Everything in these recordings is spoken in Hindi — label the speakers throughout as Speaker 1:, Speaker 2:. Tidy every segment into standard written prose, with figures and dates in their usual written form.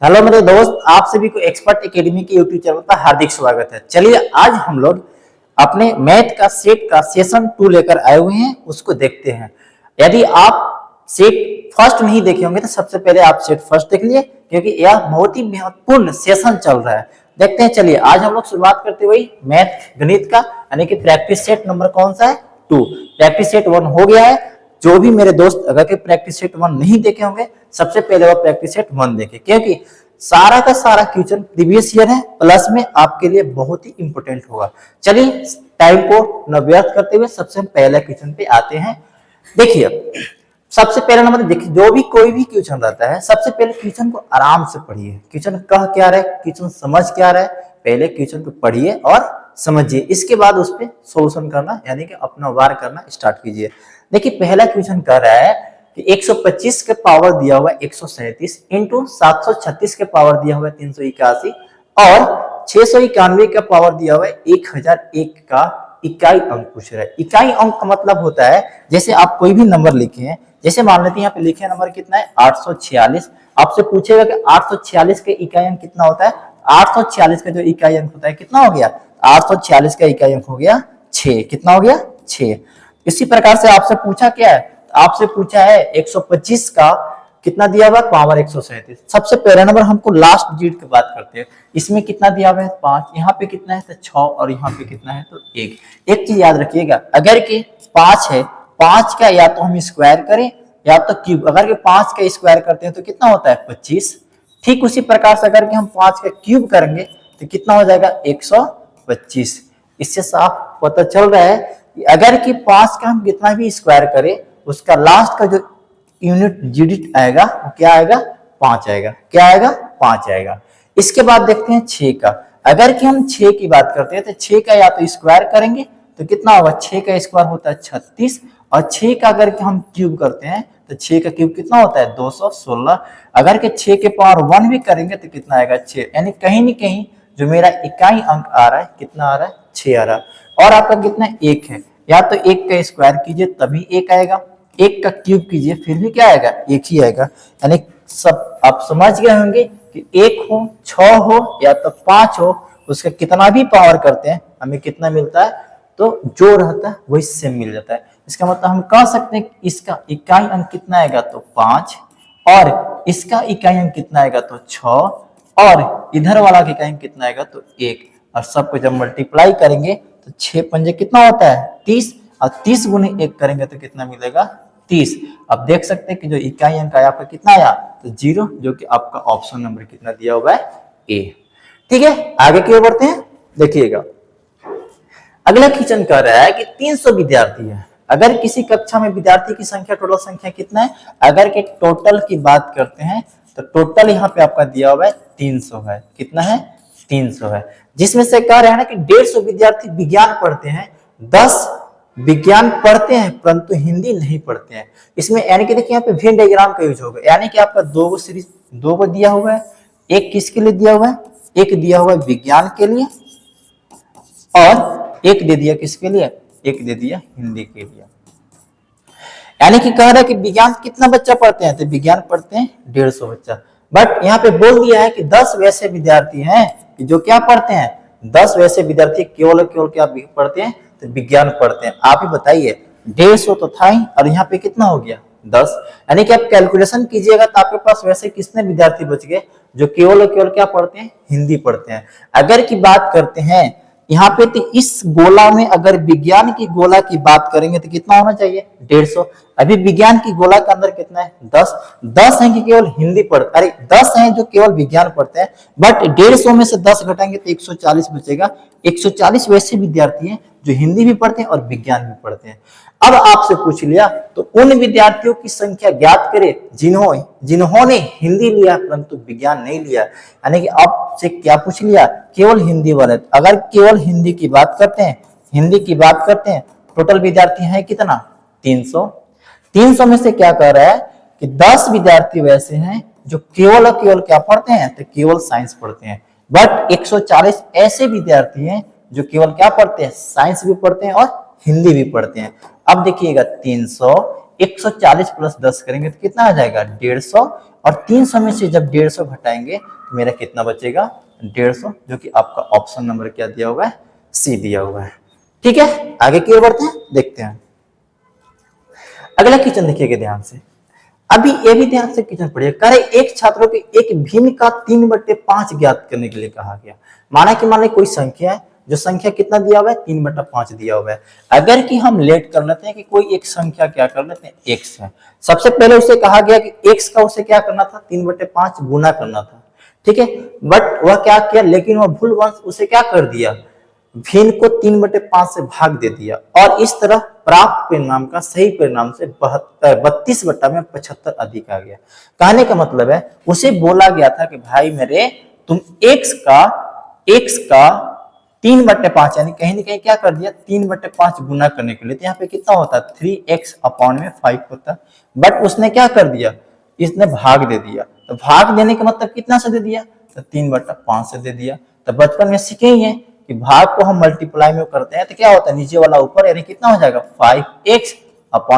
Speaker 1: हेलो मेरे दोस्त, आप सभी को एक्सपर्ट एकेडमी के यूट्यूब चैनल पर हार्दिक स्वागत है। चलिए आज हम लोग अपने मैथ का सेट का सेशन 2 लेकर आए हुए हैं, उसको देखते हैं। यदि आप सेट फर्स्ट नहीं देखे होंगे तो सबसे पहले आप सेट फर्स्ट देख लिए, क्योंकि यह बहुत ही महत्वपूर्ण सेशन चल रहा है। देखते हैं, चलिए आज हम लोग शुरुआत करते हुए मैथ गणित का यानी कि प्रैक्टिस सेट नंबर कौन सा है, 2। प्रैक्टिस सेट 1 हो गया है। जो भी मेरे दोस्त अगर के प्रैक्टिस सेट 1 नहीं देखे होंगे, सबसे पहले वो प्रैक्टिस सेट 1 देखे, क्योंकि सारा का सारा क्वेश्चन प्रीवियस ईयर है, प्लस में आपके लिए बहुत ही इंपोर्टेंट होगा। चलिए टाइम को न व्यर्थ करते हुए सबसे पहले क्वेश्चन पे आते हैं। देखिए सबसे पहला नंबर, देखिए जो भी कोई भी क्वेश्चन रहता है, सबसे पहले क्वेश्चन को आराम से पढ़िए। क्वेश्चन कह क्या रहा है, क्वेश्चन समझ क्या रहा है, पहले क्वेश्चन को पढ़िए और समझिए। इसके बाद उस पर सोल्यूशन करना यानी कि अपना वार करना स्टार्ट कीजिए। देखिए पहला क्वेश्चन कह रहा है कि 125 के पावर दिया हुआ है 137 इंटू 736 के पावर दिया हुआ है 381 और 691 का पावर दिया हुआ है 1001 का इकाई अंक पूछ रहा है। इकाई अंक का मतलब होता है, जैसे आप कोई भी नंबर लिखे हैं, जैसे मान लेते हैं यहाँ पे लिखे नंबर कितना है 846, आपसे पूछेगा कि 846 के इकाई अंक कितना होता है। 846 का जो इकाई अंक होता है कितना हो गया, 846 का इकाई अंक हो गया 6। कितना हो गया 6। इसी प्रकार से आपसे पूछा क्या है, आपसे पूछा है 125 का कितना दिया हुआ है, पावर 137। सबसे पहला नंबर हमको लास्ट डिजिट की बात करते हैं। इसमें कितना दिया हुआ है 5, यहाँ पे कितना है तो 6 और यहाँ पे कितना है तो 1। एक चीज याद रखिएगा, अगर कि 5 है, 5 का या तो हम स्क्वायर करें या तो क्यूब। अगर कि 5 का स्क्वायर करते हैं तो कितना होता है 25। ठीक उसी प्रकार से अगर कि हम 5 का क्यूब करेंगे तो कितना हो जाएगा 125। इससे साफ पता चल रहा है कि अगर कि 5 का हम कितना भी स्क्वायर करें, उसका लास्ट का जो यूनिट डिजिट आएगा वो क्या आएगा 5 आएगा। क्या आएगा 5 आएगा। इसके बाद देखते हैं 6 का। अगर कि हम 6 की बात करते हैं तो 6 का या तो स्क्वायर करेंगे तो कितना होगा, 6 का स्क्वायर होता है 36 और 6 का अगर कि हम क्यूब करते हैं तो 6 का क्यूब कितना होता है 216। अगर कि 6 के पावर 1 भी करेंगे तो कितना आएगा 6। यानी कहीं न कहीं जो मेरा इकाई अंक आ रहा है कितना आ रहा है 6 आ रहा है। और आपका कितना 1 है, या तो 1 का स्क्वायर कीजिए तभी 1 आएगा, 1 का क्यूब कीजिए फिर भी क्या आएगा 1 ही आएगा। यानी सब आप समझ गए होंगे कि 1 हो 6 हो या तो 5 हो, उसका कितना भी पावर करते हैं हमें कितना मिलता है, तो जो रहता है वही सेम मिल जाता है। इसका मतलब हम कह सकते हैं कि इसका इकाई अंक कितना आएगा तो 5 और इसका इकाई अंक कितना आएगा तो 6 और इधर वाला का इकाई अंक कितना आएगा तो 1। और सबको जब मल्टीप्लाई करेंगे तो 6 पंजे कितना होता है 30 और 30 गुने 1 करेंगे तो कितना मिलेगा 30। अब देख सकते हैं कि जो इकाई अंक आया आपका कितना आया तो 0, जो कि आपका ऑप्शन नंबर कितना दिया हुआ है ए। ठीक है, आगे की ओर बढ़ते हैं। देखिएगा अगला क्वेश्चन कह रहा है कि 300 विद्यार्थी है। अगर किसी कक्षा में विद्यार्थी की संख्या टोटल संख्या कितना है, अगर के टोटल की बात करते हैं तो टोटल यहाँ पे आपका दिया हुआ है 300 है। कितना है 300 है, जिसमें से कह रहे हैं ना कि 150 विद्यार्थी विज्ञान पढ़ते हैं, 10 विज्ञान पढ़ते हैं परंतु हिंदी नहीं पढ़ते हैं। इसमें यानी कि देखिए यहाँ पे वेन डायग्राम का यूज होगा, यानी कि आपका 2 सीरीज 2 दिया हुआ है, एक किसके लिए दिया हुआ है, एक दिया हुआ है विज्ञान के लिए और एक दे दिया किसके लिए, एक दे दिया हिंदी के लिए। यानी कि कह रहा है कि विज्ञान कितना बच्चा पढ़ते हैं, तो विज्ञान पढ़ते हैं 150 बच्चा। बट यहाँ पे बोल दिया है कि 10 वैसे विद्यार्थी हैं कि जो क्या पढ़ते हैं, 10 वैसे विद्यार्थी केवल क्या पढ़ते हैं तो विज्ञान पढ़ते हैं। आप ही बताइए 150 तो था ही और यहाँ पे कितना हो गया 10। यानी कि आप कैलकुलेशन कीजिएगा तो आपके पास वैसे कितने विद्यार्थी बच गए जो केवल क्या पढ़ते हैं, हिंदी पढ़ते हैं। अगर की बात करते हैं यहाँ पे तो इस गोला में अगर विज्ञान की गोला की बात करेंगे तो कितना होना चाहिए 150। अभी विज्ञान की गोला के अंदर कितना है 10 हैं कि केवल हिंदी पढ़ते, अरे 10 हैं जो केवल विज्ञान पढ़ते हैं, बट 150 में से 10 घटाएंगे तो 140 बचेगा। 140 वैसे विद्यार्थी हैं जो हिंदी भी पढ़ते हैं और विज्ञान भी पढ़ते हैं। अब आपसे पूछ लिया तो उन विद्यार्थियों की संख्या ज्ञात करें जिन्होंने हिंदी लिया परंतु विज्ञान नहीं लिया। यानी कि आपसे क्या पूछ लिया, केवल हिंदी वाले। अगर केवल हिंदी की बात करते हैं टोटल विद्यार्थी हैं कितना 300 में से क्या कह रहा है कि 10 विद्यार्थी वैसे हैं जो केवल क्या पढ़ते हैं तो केवल साइंस पढ़ते हैं, बट 140 ऐसे विद्यार्थी हैं जो केवल क्या पढ़ते हैं, साइंस भी पढ़ते हैं और हिंदी भी पढ़ते हैं। अब देखिएगा 300 140 प्लस 10 करेंगे तो कितना आ जाएगा 150 और 300 में से जब 150 घटाएंगे तो मेरा कितना बचेगा 150, जो कि आपका ऑप्शन नंबर क्या दिया हुआ है, सी दिया हुआ है। ठीक है, आगे की ओर बढ़ते हैं, देखते हैं अगला क्वेश्चन। देखिएगा ध्यान से, अभी ये भी ध्यान से क्वेश्चन पढ़िए। कह रहे एक छात्रों के एक भिन्न का 3/5 ज्ञात करने के लिए कहा गया। माना कि मान ली कोई संख्या है, जो संख्या कितना दिया हुआ है 3/5 दिया हुआ है। अगर कि हम लेट कर लेते हैं कि कोई एक संख्या क्या कर लेते हैं x है, सबसे पहले उसे कहा गया कि x का उसे क्या करना था 3/5 गुना करना था। ठीक है, बट वह क्या किया, लेकिन वह भूलवश उसे क्या कर दिया, भिन्न को 3/5 से भाग दे दिया, और इस तरह प्राप्त परिणाम का सही परिणाम से 32/75 अधिक आ गया। कहने का मतलब है उसे बोला गया था कि भाई मेरे तुम x का 3/5 यानी कहीं ना कहीं क्या कर दिया 3/5 गुना करने के लिए, तो यहाँ पे कितना होता है 3x/5 होता है, बट उसने क्या कर दिया, इसने भाग दे दिया। तो भाग देने का मतलब कितना से दे दिया, तो 3/5 से दे दिया। तो बचपन में सीखे ही है कि भाग को हम मल्टीप्लाई में करते हैं तो क्या होता है नीचे वाला ऊपर, यानी कितना हो जाएगा 5x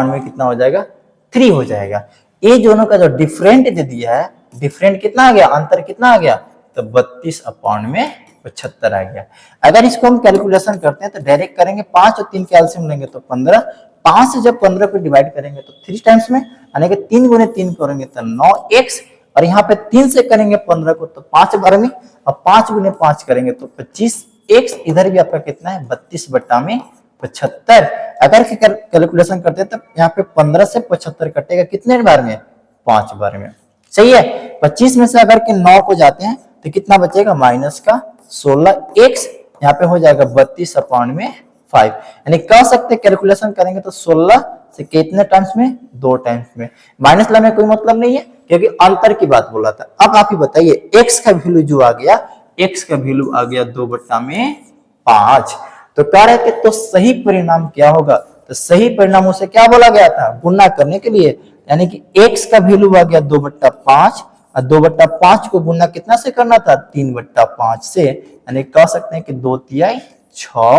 Speaker 1: में कितना हो जाएगा 3 हो जाएगा। ये दोनों का जो डिफरेंट दे दिया है, डिफरेंट कितना आ गया, अंतर कितना आ गया, तो 32/75 आ गया। अगर इसको हम कैलकुलेशन करते हैं तो डायरेक्ट करेंगे, 5 और 3 कैल्सियम लेंगे तो 15, 5 से जब 15 को डिवाइड करेंगे तो 3 टाइम्स में, यानी कि 3 गुने 3 करेंगे तो 9x, और यहाँ पे 3 से करेंगे 15 को तो 5 बार में, और 5 गुने 5 करेंगे तो 25x, इधर भी आपका कितना है 32/75। अगर कैलकुलेशन करते हैं तो यहाँ पे 15 से 75 कटेगा कितने बार में, 5 बार में। सही है, 25 में से अगर के 9 को जाते हैं तो कितना बचेगा माइनस का 16x, यहाँ पे हो जाएगा 32/5। यानी कह सकते कैलकुलेशन करेंगे तो 16 से कितने टाइम्स में, 2 टाइम्स में। माइनस लाने में कोई मतलब नहीं है क्योंकि अंतर की बात बोला था। अब आप ही बताइए x का वैल्यू जो आ गया, x का वैल्यू आ गया 2/5, तो कह रहे थे तो सही परिणाम क्या होगा, तो सही परिणाम उसे क्या बोला गया था, गुना करने के लिए, यानी कि x का वैल्यू आ गया 2/5, और 2/5 को गुना कितना से करना था 3/5 से, यानी कह सकते हैं कि 2×3 6,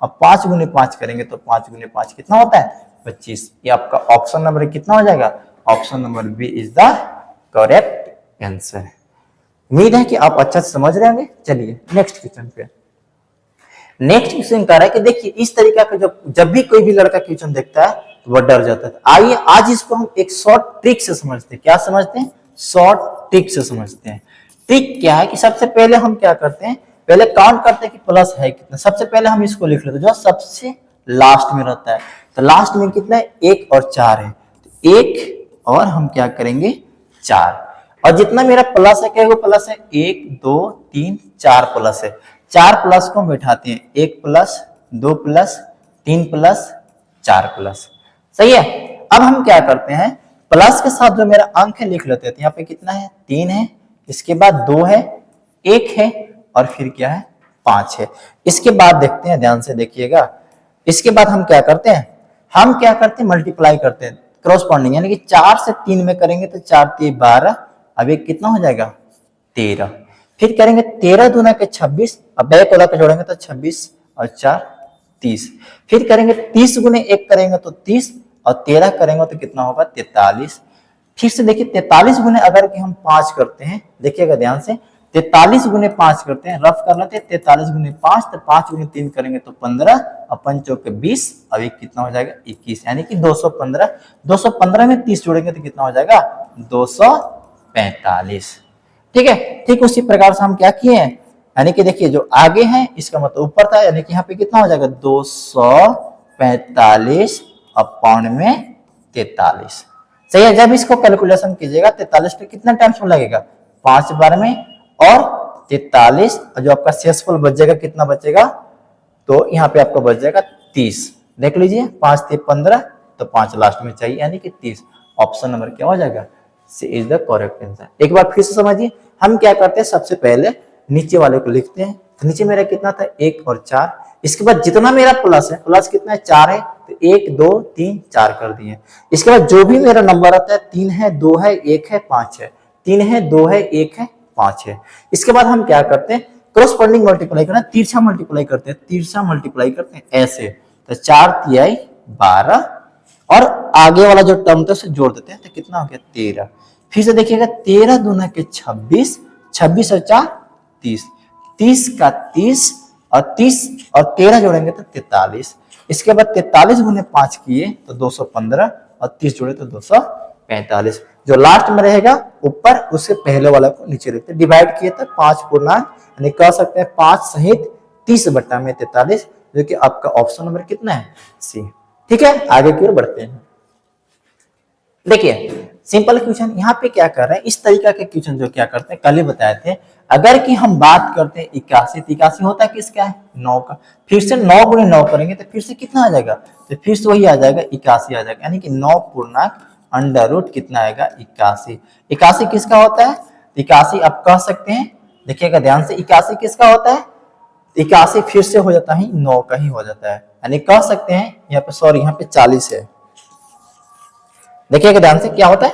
Speaker 1: और 5 गुने 5 करेंगे तो 5 गुने 5 कितना होता है 25। ये आपका ऑप्शन नंबर कितना हो जाएगा, option number B is the correct answer. उम्मीद है कि आप अच्छा से समझ रहे होंगे। चलिए नेक्स्ट क्वेश्चन पे। नेक्स्ट क्वेश्चन कह रहा है कि देखिए इस तरीका का जब भी कोई भी लड़का क्वेश्चन देखता है तो वह डर जाता है। आइए आज इसको हम एक शॉर्ट ट्रिक से समझते हैं। क्या समझते हैं, शॉर्ट ट्रिक से समझते हैं। ट्रिक क्या है कि सबसे पहले हम क्या करते हैं, पहले काउंट करते हैं कि प्लस है कितना। सबसे पहले हम इसको लिख लेते हैं जो सबसे लास्ट में रहता है, तो लास्ट में कितना है 1 और 4 है, तो 1 और हम क्या करेंगे 4, और जितना मेरा प्लस है क्या प्लस है 1 2 3 4 प्लस है, 4 प्लस को हम बैठाते हैं 1 प्लस 2 प्लस 3 प्लस 4 प्लस। सही है। अब हम क्या करते हैं प्लस के साथ जो मेरा अंक है लिख लेते हैं। यहाँ पे कितना है 3 है, इसके बाद 2 है, 1 है, और फिर क्या है 5 है। इसके बाद देखते हैं, ध्यान से देखिएगा, इसके बाद हम क्या करते हैं मल्टीप्लाई करते हैं क्रॉसपॉन्डिंग, यानी कि 4 से 3 में करेंगे तो 4 3 12, अब एक कितना हो जाएगा 13, फिर करेंगे 13 दूना के 26, अब बैक वाला को जोड़ेंगे तो 26 और 4 30, फिर करेंगे 30 गुने 1 करेंगे तो 30, और 13 करेंगे तो कितना होगा 43। फिर से देखिए 43 गुने अगर कि हम 5 करते हैं, देखिएगा ध्यान से, 43 गुने 5 करते हैं, रफ कर लेते हैं 43 गुने 5, तो 5 गुने 3 करेंगे तो 15, और 5 चौके 20, अब एक कितना हो जाएगा 21, यानी कि 215। 215 में 30 जोड़ेंगे तो कितना हो जाएगा 245। ठीक है। ठीक उसी प्रकार से हम क्या किए हैं, यानी कि देखिए जो आगे है इसका मतलब ऊपर था, यानी कि यहाँ पे कितना हो जाएगा 245 अपॉन में 43। सही है। जब इसको कैलकुलेशन कीजिएगा 43 पे कितना टाइम्स में लगेगा 5 बार में, और 43, और जो आपका शेषफल बच जाएगा कितना बचेगा, तो यहाँ पे आपको बच जाएगा 30। देख लीजिए 5 3 15, तो 5 लास्ट में चाहिए, यानी कि 30। ऑप्शन नंबर क्या हो जाएगा, सी इज द करेक्ट आंसर। एक बार फिर से समझिए, हम क्या करते हैं सबसे पहले नीचे वाले को लिखते हैं, तो नीचे मेरा कितना था 1 और 4, इसके बाद जितना मेरा प्लस है, प्लस कितना है 4 है, तो 1 2 3 4 कर दिए। इसके बाद जो भी मेरा नंबर आता है 3 है 2 है 1 है 5 है, 3 है 2 है 1 है 5 है। इसके बाद हम क्या करते हैं क्रॉसपॉन्डिंग मल्टीप्लाई करना, तिरछा मल्टीप्लाई करते हैं, तिरछा मल्टीप्लाई करते हैं ऐसे, तो 4 3 12, और आगे वाला जो टर्म था उसे जोड़ देते हैं, तो कितना हो गया 13। फिर से देखिएगा 13 दूना के 26, 26 और 4 30, 30 का 30 और 30 और 13 जोड़ेंगे तो 43। इसके बाद 43 गुने 5 किए तो 215 और 30 जोड़े तो 245। जो लास्ट में रहेगा ऊपर उसके पहले वाला को नीचे रखते डिवाइड किए तो 5 पूर्णांक यानी कह सकते हैं 5 सहित 30 बटा में 43, जो कि आपका ऑप्शन नंबर कितना है सी। ठीक है, आगे की ओर बढ़ते हैं। देखिए सिंपल क्वेश्चन यहाँ पे क्या कर रहे हैं, इस तरीका के क्वेश्चन जो क्या करते हैं कल ही बताए थे। अगर कि हम बात करते हैं 81, 81 होता है किसका है 9 का, फिर से 9 गुणे 9 करेंगे तो फिर से कितना आ जाएगा, तो फिर से वही आ जाएगा 81 आ जाएगा, यानी कि 9 पूर्णांक अंडर रूट कितना आएगा 81। 81 किसका होता है, 81 आप कह सकते हैं, देखिएगा ध्यान से 81 किसका होता है, 81 फिर से हो जाता है 9 का ही हो जाता है, यानी कह सकते हैं यहाँ पे सॉरी यहाँ पे 40 है। देखिएगा ध्यान से क्या होता है,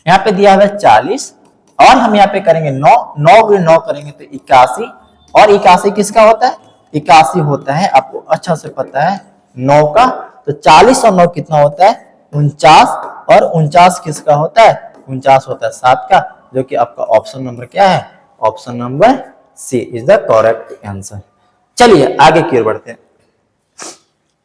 Speaker 1: यहाँ पे दिया हुआ है 40 और हम यहाँ पे करेंगे 9, 9 गुणे 9 करेंगे तो 81, और 81 किसका होता है, 81 होता है आपको अच्छा से पता है 9 का, तो 40 और 9 कितना होता है 49, और 49 किसका होता है 49 होता है 7 का, जो कि आपका ऑप्शन नंबर क्या है, option number C is the correct answer. चलिए आगे की ओर बढ़ते हैं।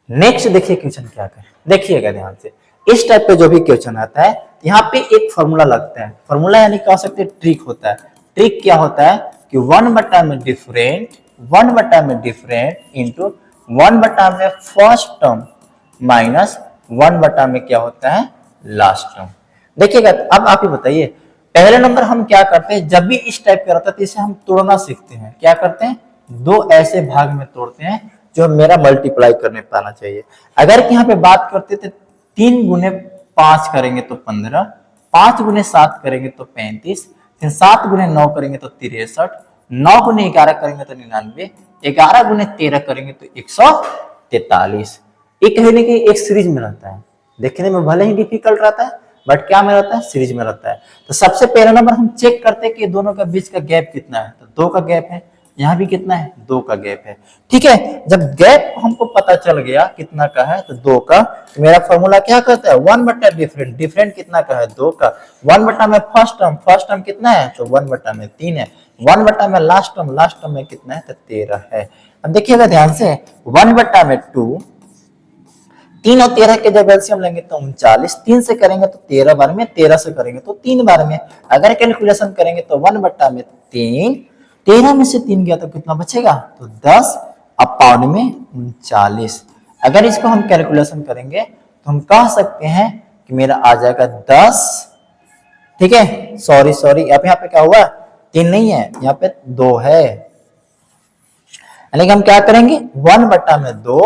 Speaker 1: नेक्स्ट देखिए क्वेश्चन क्या है, देखिएगा ध्यान से, इस टाइप पे जो भी क्वेश्चन आता है यहाँ पे एक फॉर्मूला लगता है, फॉर्मूला यानी कह सकते हैं ट्रिक होता है। ट्रिक क्या होता है कि 1 बटा में डिफरेंट, 1 बटा में डिफरेंट इंटू 1 बटा में फर्स्ट टर्म माइनस 1 बटा में क्या होता है लास्ट टर्म। देखिएगा अब आप ही बताइए, पहले नंबर हम क्या करते हैं, जब भी इस टाइप का रहता है तो इसे हम तोड़ना सीखते हैं, क्या करते हैं दो ऐसे भाग में तोड़ते हैं जो मेरा मल्टीप्लाई करने पाना चाहिए। अगर कि यहाँ पे बात करते थे 3 गुने 5 करेंगे तो 15, 5 गुने 7 करेंगे तो 35, फिर 7 गुने 9 करेंगे तो 63, 9 गुने 11 करेंगे तो 99, 11 गुने 13 करेंगे तो 143। ये कहने की एक सीरीज में रहता है, देखने में भले ही डिफिकल्ट रहता है बट क्या में रहता है सीरीज में रहता है। तो सबसे पहला नंबर हम चेक करते हैं कि दोनों के बीच का गैप कितना है, तो 2 का गैप है, यहाँ भी कितना है 2 का गैप है। ठीक है, जब गैप हमको पता चल गया कितना का है तो 2 का, तो मेरा फॉर्मूला क्या कहता है 1 बटा डिफरेंट, डिफरेंट कितना का है 2 का, 1 बटा में फर्स्ट टर्म कितना है तो 1 बटा में 3 है, 1 बटा में लास्ट टर्म में कितना है तो 13 है। अब देखिएगा ध्यान से 1 बटा में 2, 3 और 13 के जब एलसीएम लेंगे तो 39, 3 से करेंगे तो 13 बार में, 13 से करेंगे तो 3 बार में, अगर कैलकुलेशन करेंगे तो 1 बटा में 3, 13 में से 3 गया तो कितना बचेगा तो 10 अपाउंड में 39। अगर इसको हम कैलकुलेशन करेंगे तो हम कह सकते हैं कि मेरा आ जाएगा 10, ठीक है सॉरी अब यहाँ पे क्या हुआ 3 नहीं है यहाँ पे 2 है, यानी कि हम क्या करेंगे 1 बटा में 2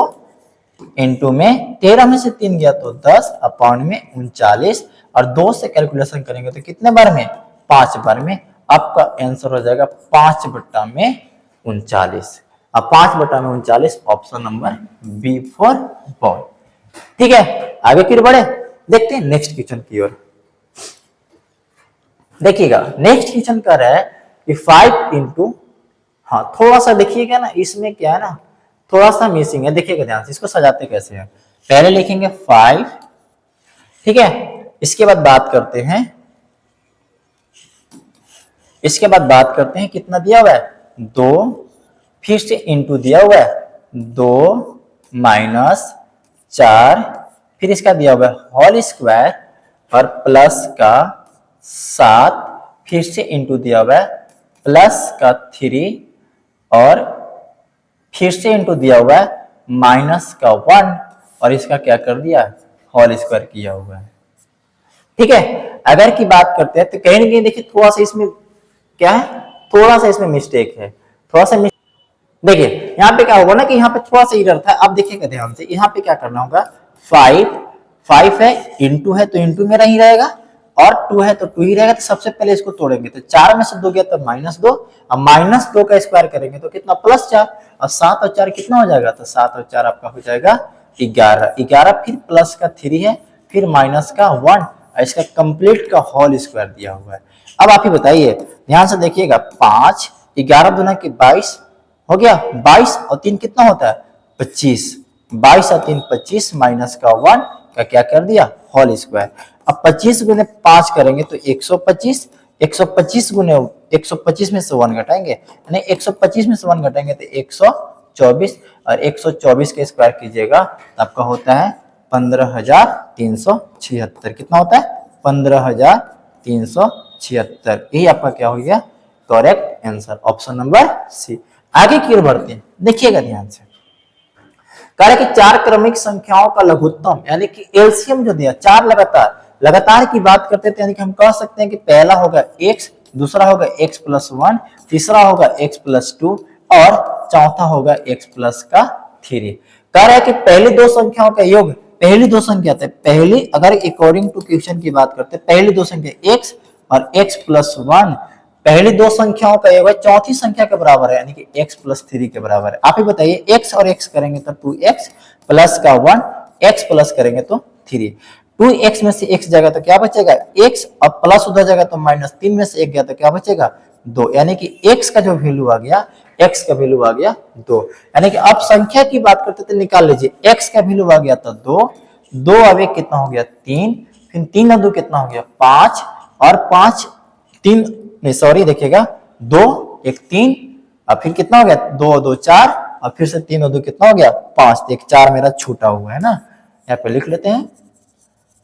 Speaker 1: इंटू में 13 में से 3 गया तो 10 अपाउंड में 39, और 2 से कैलकुलेशन करेंगे तो कितने बार में 5 बार में, आपका आंसर हो जाएगा 5 बटा में 39। अब 5 बटा में 39 option number B for ball. ठीक है, आगे की ओर बढ़े, देखते हैं नेक्स्ट क्वेश्चन की ओर। देखिएगा नेक्स्ट क्वेश्चन कर रहा है कि 5 इंटू, हाँ थोड़ा सा देखिएगा ना, इसमें क्या है ना थोड़ा सा मिसिंग है, देखिएगा ध्यान से, इसको सजाते कैसे हैं, पहले लिखेंगे 5, ठीक है, इसके बाद बात करते हैं, इसके बाद बात करते हैं कितना दिया हुआ है 2, फिर से इंटू दिया हुआ है 2 माइनस 4, फिर इसका दिया हुआ है होल स्क्वायर और प्लस का 7, फिर से इंटू दिया हुआ है प्लस का 3 और फिर से इंटू दिया हुआ है माइनस का 1 और इसका क्या कर दिया होल स्क्वायर किया हुआ है। ठीक है, अगर की बात करते हैं तो कहीं ना कहीं देखिए थोड़ा सा इसमें क्या है, थोड़ा सा इसमें मिस्टेक है, थोड़ा सा देखिए यहाँ पे क्या होगा ना कि यहाँ पे थोड़ा सा इरर था। अब देखिएगा ध्यान से, यहाँ पे क्या करना होगा 5 है इंटू है तो इंटू में ही रहेगा, और 2 है तो 2 ही रहेगा, तो सबसे पहले इसको तोड़ेंगे तो 4 में से 2 गया तो -2, अब -2 का स्क्वायर करेंगे तो कितना +4, और 7 और 4 कितना हो जाएगा तो 7 और 4 आपका हो जाएगा 11, 11 फिर प्लस का 3 है, फिर माइनस का 1, इसका कंप्लीट का होल स्क्वायर दिया हुआ है। अब आप ही बताइए ध्यान से देखिएगा 5, 11 दूना के 22 हो गया, 22 और 3 कितना होता है 25, 22 और 3 25 माइनस का 1 का क्या कर दिया होल स्क्वायर। अब 25 गुने 5 करेंगे तो 125, 125 गुने 125 में से 1 घटाएंगे, यानी 125 में से 1 घटाएंगे तो 124, और 124 के स्क्वायर कीजिएगा तो आपका होता है 15,376। कितना होता है? 15,376। यही आपका क्या हो गया? Correct answer, option number C. आगे की ओर बढ़ते हैं, देखिएगा ध्यान से। कह रहे कि 4 क्रमिक संख्याओं का लघुत्तम यानी कि एलसीएम जो दिया, 4 लगातार की बात करते थे, यानी कि हम कह सकते हैं कि पहला होगा x, दूसरा होगा x प्लस 1, तीसरा होगा x प्लस 2 और चौथा होगा x प्लस का 3। कह रहा है कि पहली दो संख्याओं का योग, पहली दो संख्या थे, पहली अगर अकॉर्डिंग टू क्वेश्चन की बात करते हैं, पहली दो संख्या x और x प्लस 1, पहली दो संख्याओं का योग चौथी संख्या के बराबर है, यानी कि x प्लस 3 के बराबर है। आप ही बताइए, x और x करेंगे तो 2x प्लस का 1, x प्लस करेंगे तो 3। 2x में से x जाएगा तो क्या बचेगा? x, और प्लस उधर जाएगा तो -3 में से 1 गया तो क्या बचेगा? 2, यानी कि x का जो वैल्यू आ गया, x का वैल्यू आ गया 2। यानी कि अब संख्या की बात करते थे, निकाल लीजिए, x का वैल्यू आ गया तो 2, 2 अब 1 कितना हो गया? 3, फिर 3 और 2 कितना हो गया? 5, और 5 3 नहीं सॉरी देखिएगा, 2 1 3, और फिर कितना हो गया? 2 2 4, और फिर से 3 और 2 कितना हो गया? 5, तो 1 4 मेरा छूटा हुआ है ना, यहाँ पे लिख लेते हैं।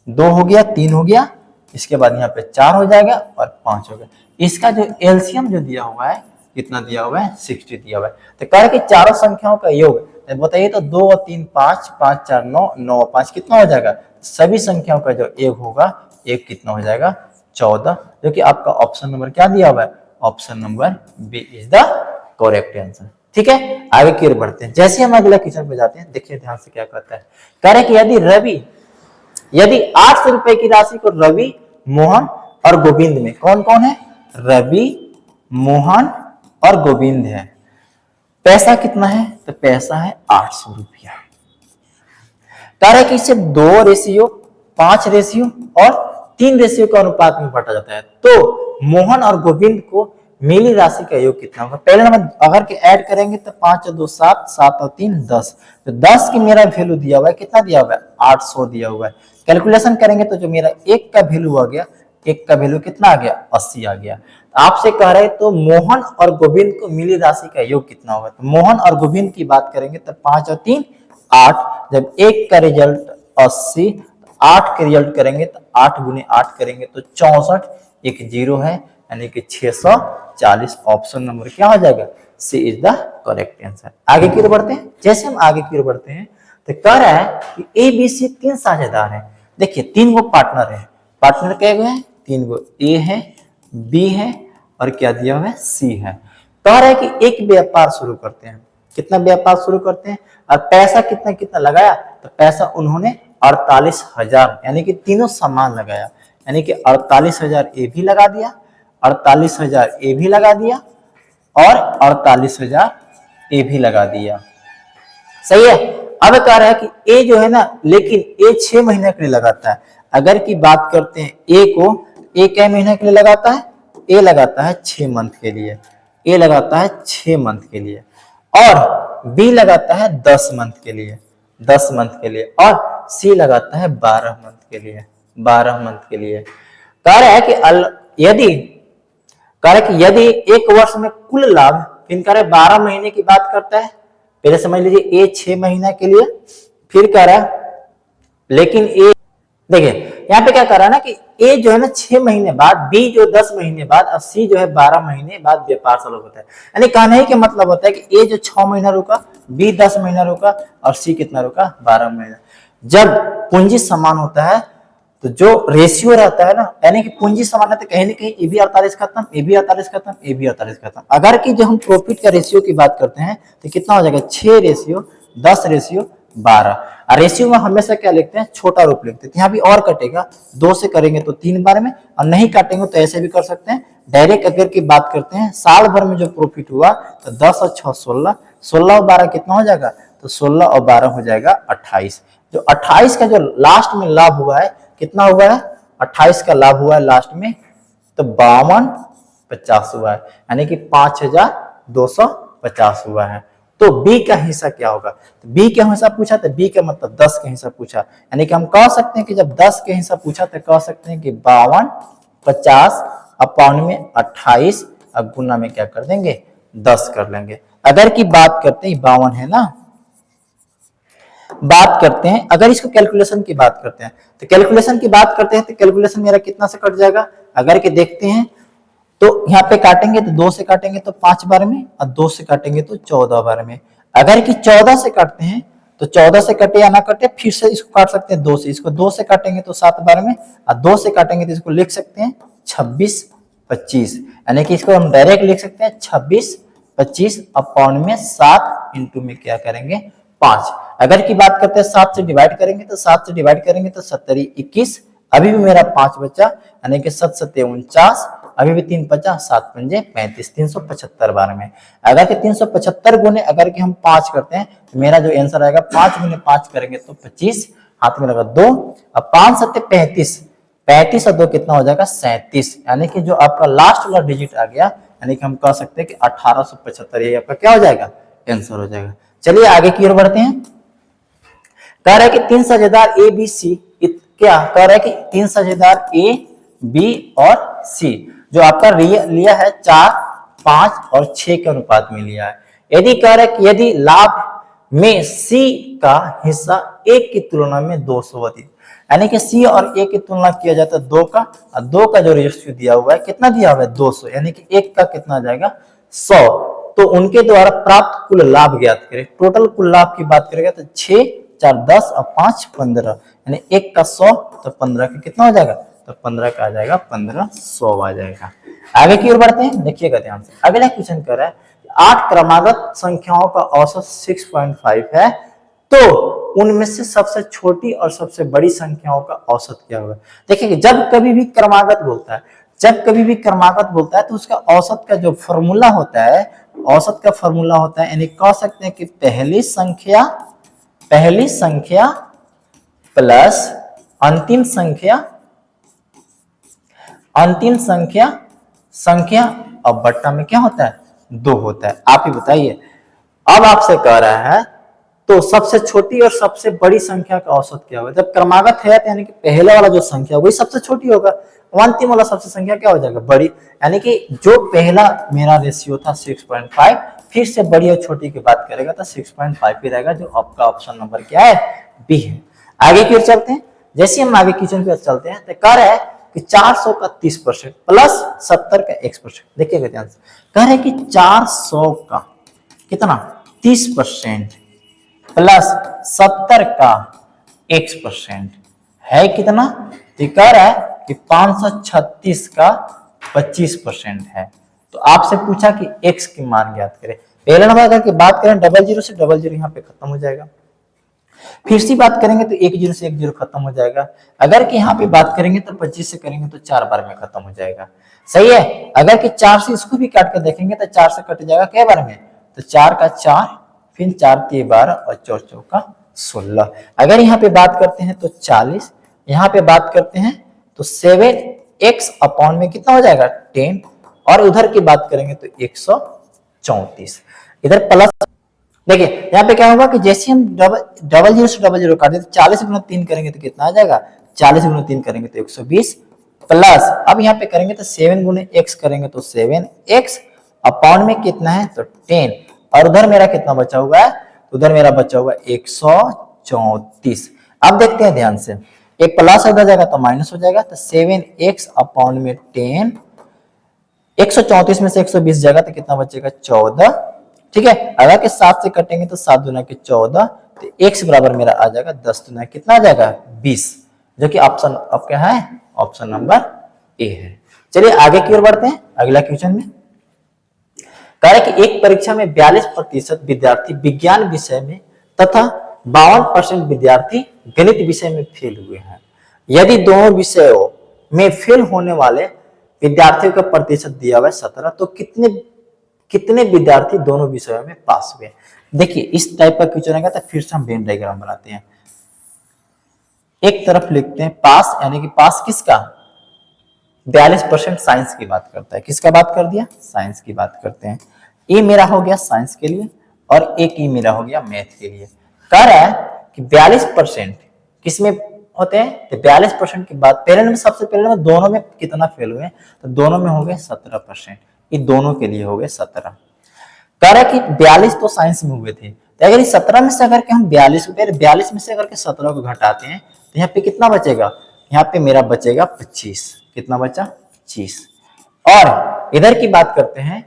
Speaker 1: 2 हो गया, 3 हो गया, इसके बाद यहाँ पे 4 हो जाएगा और 5 हो गया। इसका जो एलसीएम जो दिया हुआ है, कितना दिया हुआ है? 60 दिया हुआ है। तो कह रहे कि चारों संख्याओं का योग बताइए तो 2 और 3 5, 5 4 9, 9 5 कितना हो जाएगा? सभी संख्याओं का जो योग होगा, एक कितना हो जाएगा? 14, जो कि आपका ऑप्शन नंबर क्या दिया हुआ है? Option number B is the correct answer. ठीक है, आगे की ओर बढ़ते हैं। जैसे हम अगला क्वेश्चन पे जाते हैं, देखिए ध्यान से क्या कहता है। कह रहे कि यदि 800 रुपए की राशि को रवि, मोहन और गोविंद में, कौन कौन है? रवि, मोहन और गोविंद है। पैसा कितना है? तो पैसा है 800 रुपया। कह रहे कि इसे 2 रेशियो, 5 रेशियो और 3 रेशियो के अनुपात में बांटा जाता है, तो मोहन और गोविंद को मिली राशि का योग कितना होगा? पहले नंबर अगर के ऐड करेंगे तो 5 और 2 7, 7 और 3 10, तो 10 की मेरा वैल्यू दिया हुआ है, कितना दिया हुआ है? 800 दिया हुआ है। कैलकुलेशन करेंगे तो जो मेरा एक का वैल्यू आ गया, एक का वैल्यू कितना आ गया? 80 आ गया। आपसे कह रहे तो मोहन और गोविंद को मिली राशि का योग कितना होगा? तो मोहन और गोविंद की बात करेंगे तो 5 और 3 8, जब एक का रिजल्ट 80, 8 के रिजल्ट करेंगे तो 8 गुने 8 करेंगे तो 64, एक 0 है, यानी कि 640। ऑप्शन नंबर क्या हो जाएगा? सी इज द करेक्ट आंसर। आगे की ओर बढ़ते हैं। जैसे हम आगे की ओर बढ़ते हैं तो कह रहा है कि ए बी सी 3 साझेदार हैं। देखिए 3 गो पार्टनर है, पार्टनर क्या है? 3 गो, ए है, बी है और क्या दिया हुआ है? सी है। कह रहा है कि एक व्यापार शुरू करते हैं। कितना व्यापार शुरू करते हैं और पैसा कितना कितना लगाया? तो पैसा उन्होंने 48,000, यानी कि तीनों समान लगाया, यानी कि 48,000 ए भी लगा दिया, 48,000 ए भी लगा दिया और 48,000 ए भी लगा दिया। सही है। अब कह रहा है कि ए जो है ना, लेकिन ए 6 महीने के लिए लगाता है। अगर की बात करते हैं ए को, ए कै महीने के लिए लगाता है? ए लगाता है 6 मंथ के लिए, ए लगाता है 6 मंथ के लिए, और बी लगाता है 10 मंथ के लिए, 10 मंथ के लिए, और सी लगाता है 12 मंथ के लिए, 12 मंथ के लिए। कह रहा है कि यदि एक वर्ष में कुल लाभ, फिर कह रहे 12 महीने की बात करता है, पहले समझ लीजिए ए 6 महीना के लिए, फिर कह रहा है लेकिन ए, देखिए यहाँ पे क्या कर रहा है ना कि ए जो है ना 6 महीने बाद, बी जो 10 महीने बाद, और सी जो है 12 महीने बाद व्यापार चालू होता है। यानी कहने के मतलब होता है कि ए जो 6 महीना रुका, बी 10 महीना रुका और सी कितना रुका? 12 महीना। जब पूंजी समान होता है तो जो रेशियो रहता है ना, यानी कि पूंजी समान रहता है, कहीं ना कहीं ए भी 48 खत्म, ए भी 48 खत्म, ए भी 48 खत्म। अगर कि जो हम प्रॉफिट का रेशियो की बात करते हैं तो कितना हो जाएगा? 6 रेशियो 10 रेशियो 12। और रेशियो में हमेशा क्या लिखते हैं? छोटा रूप लिखते हैं। यहाँ भी और कटेगा, 2 से करेंगे तो 3 बार में, और नहीं काटेंगे तो ऐसे भी कर सकते हैं। डायरेक्ट अगर की बात करते हैं, साल भर में जो प्रॉफिट हुआ तो 10 और 6 16, 16 और 12 कितना हो जाएगा? तो 16 और 12 हो जाएगा 28। जो 28 का जो लास्ट में लाभ हुआ है, कितना हुआ है? 28 का लाभ हुआ है लास्ट में, तो 5250 हुआ है, यानी कि 5250 हुआ है। तो बी का हिस्सा क्या होगा, तो बी का हिस्सा पूछा तो बी का मतलब 10 का हिस्सा पूछा, यानी कि हम कह सकते हैं कि जब 10 के हिस्सा पूछा तो कह सकते हैं कि 52 50 अपॉन में 28 अब गुना में क्या कर देंगे 10 कर लेंगे। अगर की बात करते हैं 52 है ना, बात करते हैं अगर इसको कैलकुलेशन की बात करते हैं तो कैलकुलेशन की बात करते हैं तो कैलकुलेशन मेरा कितना से कट जाएगा, अगर के देखते हैं तो यहाँ पे काटेंगे तो 2 से काटेंगे तो 5 बार में और 2 से काटेंगे तो 14 बार में। अगर कि 14 से काटते हैं तो 14 से कटे या ना कटे फिर से इसको काट सकते हैं 2 से, इसको 2 से काटेंगे तो 7 बार में और 2 से काटेंगे तो इसको लिख सकते हैं 26 25, यानी कि इसको हम डायरेक्ट लिख सकते हैं 26 25 अपॉन में 7 इंटू में क्या करेंगे 5। अगर की बात करते हैं 7 से डिवाइड करेंगे तो 7 से डिवाइड करेंगे तो 70 21, अभी भी मेरा 5 बचा, यानी कि 7 7 49, अभी भी 3 50 7 पंजे 35, 375 बार में। अगर कि 375 गुने अगर कि हम 5 करते हैं तो मेरा जो आंसर आएगा 5 गुने 5 करेंगे तो 25, हाथ में लगा 2, अब 5 7 35, 35 और 2 कितना हो जाएगा 37, यानी कि जो आपका लास्ट वाला डिजिट आ गया, यानी कि हम कह सकते हैं कि 1875 ये आपका क्या हो जाएगा आंसर हो जाएगा। चलिए आगे की ओर बढ़ते हैं। कह रहा है कि 3 साझेदार ए बी सी, क्या कह रहा है कि 3 साझेदार ए बी और सी जो आपका लिया है 4 5 और 6 के अनुपात में लिया है। यदि कह रहा है कि यदि लाभ में सी का हिस्सा ए की तुलना में 200 अधिक, यानी कि सी और ए की तुलना किया जाता है 2 का, और 2 का जो रेशियो दिया हुआ है कितना दिया हुआ है 200, यानी कि 1 का कितना आ जाएगा 100, तो उनके द्वारा प्राप्त कुल लाभ ज्ञात करें। टोटल कुल लाभ की बात करेंगे तो 6 4 10 और 5 15, यानी 1 का 100 तो 15 का कितना हो जाएगा, तो 15 का आ जाएगा 1500 आ जाएगा। आगे की ओर बढ़ते हैं, देखिएगा ध्यान से। अगला क्वेश्चन कर रहा है 8 क्रमागत संख्याओं का औसत 6.5 है, तो उनमें से सबसे छोटी और सबसे बड़ी संख्याओं का औसत क्या होगा। देखिए जब कभी भी क्रमागत बोलता है, जब कभी भी क्रमागत बोलता है तो उसका औसत का जो फॉर्मूला होता है, औसत का फॉर्मूला होता है, यानी कह सकते हैं कि पहली संख्या प्लस अंतिम संख्या और बट्टा में क्या होता है 2 होता है। आप ही बताइए, अब आपसे कह रहा है तो सबसे छोटी और सबसे बड़ी संख्या का औसत क्या होगा। जब क्रमागत है तो यानी कि पहले वाला जो संख्या वही सबसे छोटी होगा, अंतिम वाला सबसे संख्या क्या हो जाएगा बड़ी, यानी कि जो पहला मेरा रेशियो था 6.5 फिर से बड़ी और छोटी की बात करेगा तो 6.5 ही रहेगा, जो आपका ऑप्शन नंबर क्या है बी है। आगे की ओर चलते हैं। जैसे हम आगे क्वेश्चन पे चलते हैं तो कह रहा है कि 400 का 30% प्लस 70 का 1%। देखिएगा ध्यान से, कह रहे हैं कि 400 का कितना 30% प्लस 70 का 1% है कितना, तो कह रहा है कि 536 का 25% है। तो आपसे पूछा कि x की मान ज्ञात करें। पहले नंबर अगर की बात करें 00 से 00 यहाँ पे खत्म हो जाएगा, फिर से बात करेंगे तो 10 से 10 खत्म हो जाएगा। अगर कि यहाँ पे बात करेंगे तो 25 से करेंगे तो 4 बार में खत्म हो जाएगा, सही है। अगर कि 4 से इसको भी काट कर देखेंगे तो 4 से कट जाएगा कै बार में, तो 4 का 4, फिर 4 3 12 और 4 4 16। अगर यहाँ पे बात करते हैं तो 40, यहाँ पे बात करते हैं तो 7x अपॉन में कितना हो जाएगा 10, और उधर की बात करेंगे तो 134। इधर प्लस देखिए यहाँ पे क्या होगा कि जैसे हम 00 से 00 काट देते 40 गुना 3 करेंगे तो कितना आ जाएगा, 40 गुना 3 करेंगे तो 120, प्लस अब यहाँ पे करेंगे तो 7 गुने x करेंगे तो 7x अपॉन में कितना है तो 10, और उधर मेरा कितना बचा हुआ है, उधर मेरा बचा हुआ 134। अब देखते हैं ध्यान से, एक प्लस उधर जाएगा तो माइनस हो जाएगा, तो 7x अपॉन में 10, 134 में से 120 जाएगा तो कितना बचेगा 14, ठीक है। अगर के 7 से कटेंगे तो 7 दूना के 14, तो x बराबर मेरा आ जाएगा 10 दूना कितना आ जाएगा 20, जो कि ऑप्शन अब क्या है ऑप्शन नंबर ए है। चलिए आगे की ओर बढ़ते हैं। अगला क्वेश्चन में कह रहा है कि एक परीक्षा में 42% विद्यार्थी विज्ञान विषय में तथा 52% विद्यार्थी गणित विषय में फेल हुए हैं। यदि दोनों विषयों में फेल होने वाले विद्यार्थियों का प्रतिशत दिया हुआ है 17, तो कितने विद्यार्थी दोनों विषयों में पास हुए। देखिए इस टाइप का क्वेश्चन आएगा तो फिर से हम वेन डायग्राम बनाते हैं। एक तरफ लिखते हैं पास, यानी कि पास किसका 42% साइंस की बात करता है, किसका बात कर दिया साइंस की बात करते हैं। ये मेरा हो गया साइंस के लिए, और एक ही मिला हो गया मैथ के लिए। कह रहा है कि 42% किसमें होते हैं, तो 42% की बात पहले में, सबसे पहले में दोनों में कितना फेल हुए, तो दोनों में हो गए 17%, ये दोनों के लिए हो गए 17। कह रहा है कि 42 तो साइंस में हुए थे, तो अगर इस 17 में से अगर के हम 42 में से अगर के 17 को घटाते हैं तो यहाँ पे कितना बचेगा, यहाँ पे मेरा बचेगा 25। कितना बचा, 25। और इधर की बात करते हैं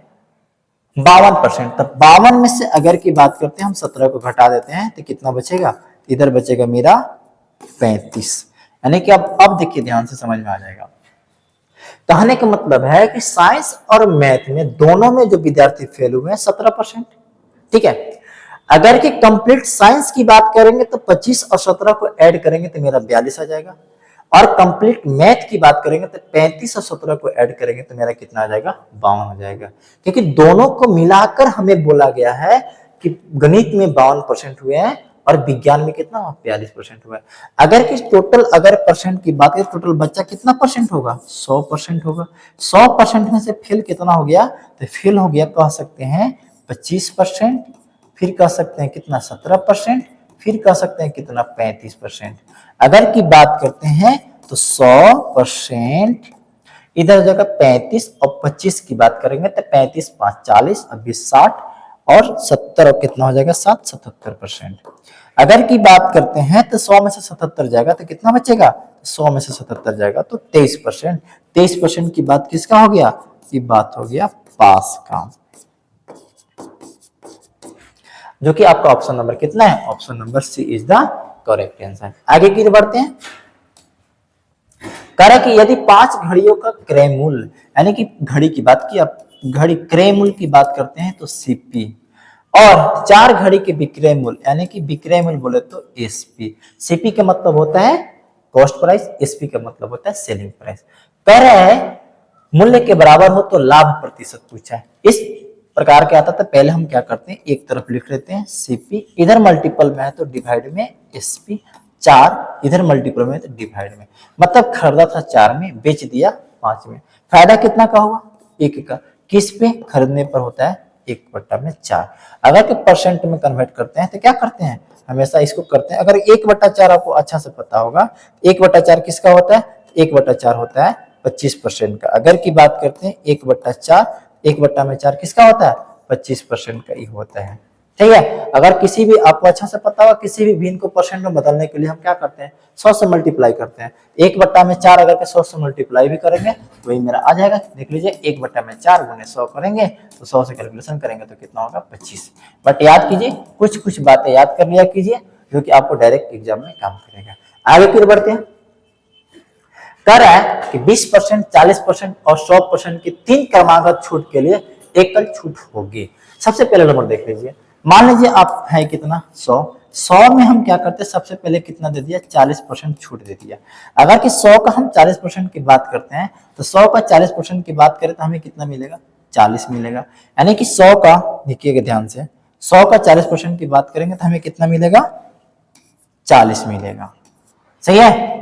Speaker 1: 52%, तब 52 में से अगर की बात करते हैं हम 17 को घटा देते हैं तो कितना बचेगा, इधर बचेगा मेरा 35। यानी कि अब देखिए ध्यान से समझ में आ जाएगा। कहने का मतलब है कि साइंस और मैथ में दोनों में जो विद्यार्थी फेल हुए हैं 17%। ठीक है, अगर कि कंप्लीट साइंस की बात करेंगे तो 25 और 17 को ऐड करेंगे तो मेरा 42 आ जाएगा, और कंप्लीट मैथ की बात करेंगे तो 35 और 17 को ऐड करेंगे तो मेरा कितना आ जाएगा, 52 हो जाएगा। क्योंकि दोनों को मिलाकर हमें बोला गया है कि गणित में 52% हुए हैं और विज्ञान में कितना 42% हुआ है। अगर कि टोटल अगर परसेंट की बात करें, टोटल बच्चा कितना परसेंट होगा, 100% होगा। 100% में से फेल कितना हो गया, तो फेल हो गया कह सकते हैं 25%, फिर कह सकते हैं कितना 17%, फिर कह सकते हैं कितना 35%। अगर की बात करते हैं तो 100%, इधर हो जाएगा 35 और 25 की बात करेंगे तो 35 5 40 और 20 60 और 70 और कितना हो जाएगा 7 77%। अगर की बात करते हैं तो 100 में से 77 जाएगा तो कितना बचेगा, 100 में से 77 जाएगा तो 23%। 23% की बात किसका हो गया, ये बात हो गया पास का, जो कि आपका ऑप्शन नंबर कितना है, option number C is the correct answer. आगे की बढ़ते हैं। कह रहा है कि यदि 5 घड़ियों का क्रय मूल्य, यानी कि घड़ी की बात की, आप घड़ी क्रय मूल्य की बात करते हैं तो सीपी, और 4 घड़ी के विक्रय मूल्य, यानी कि विक्रय मूल्य बोले तो एसपी। सीपी का मतलब होता है कॉस्ट प्राइस, एसपी का मतलब होता है सेलिंग प्राइस। कह रहा है मूल्य के बराबर हो तो लाभ प्रतिशत पूछा है। इस प्रकार के आता था, पहले हम क्या करते हैं, एक तरफ लिख लेते हैं सीपी, इधर मल्टीपल में है तो डिवाइड में एसपी, 4 इधर मल्टीपल में तो डिवाइड में, मतलब खरीदा था 4 में, बेच दिया 5 में। फायदा कितना का हुआ, 1 का। किस पे, खरीदने पर होता है 1/4। अगर के परसेंट में कन्वर्ट करते हैं तो क्या करते हैं, हमेशा इसको करते हैं। अगर 1/4 आपको अच्छा से पता होगा, 1/4 किसका होता है, 1/4 होता है 25% का। अगर की बात करते हैं 1/4, 1/4 किसका होता है, 25% का ही होता है। ठीक है, अगर किसी भी आपको अच्छा से पता होगा, किसी भी भिन्न को परसेंट में बदलने के लिए हम क्या करते हैं, 100 से मल्टीप्लाई करते हैं। 1/4 अगर के 100 से मल्टीप्लाई भी करेंगे तो वही मेरा आ जाएगा। देख लीजिए 1/4 गुने 100 करेंगे तो 100 से कैलकुलेशन करेंगे तो कितना होगा 25। बट याद कीजिए, कुछ बातें याद कर लिया कीजिए जो कि आपको डायरेक्ट एग्जाम में काम करेगा। आगे फिर बढ़ते हैं। कह रहा है कि 20%, 40% और 100% की 3 क्रमागत छूट के लिए एकल छूट होगी। सबसे पहले नंबर देख लीजिए, मान लीजिए आप है कितना 100 में हम क्या करते हैं, सबसे पहले कितना दे दिया, 40% छूट दे दिया। अगर कि 100 का हम 40% की बात करते हैं तो 100 का 40% की बात करें तो हमें कितना मिलेगा, 40 मिलेगा। यानी कि 100 का, देखिएगा ध्यान से, 100 का 40% की बात करेंगे तो हमें कितना मिलेगा, 40 मिलेगा। सही है,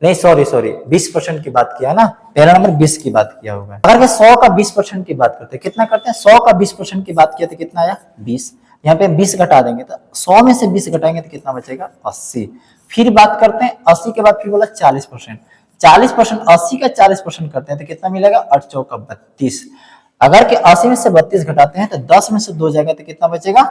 Speaker 1: नहीं सॉरी 20% की बात किया ना, पहला नंबर 20 की बात किया होगा। अगर 100 का 20% की बात करते हैं, कितना करते हैं, 100 का 20% की बात किया तो कितना आया 20। यहाँ पे 20 घटा देंगे तो 100 में से 20 घटाएंगे तो कितना बचेगा 80। फिर बात करते हैं 80 के बाद फिर बोला 40%, 80 का 40% करते हैं तो कितना मिलेगा, 8 चौका 32। अगर के 80 में से 32 घटाते हैं तो 10 में से 2 जाएगा तो कितना बचेगा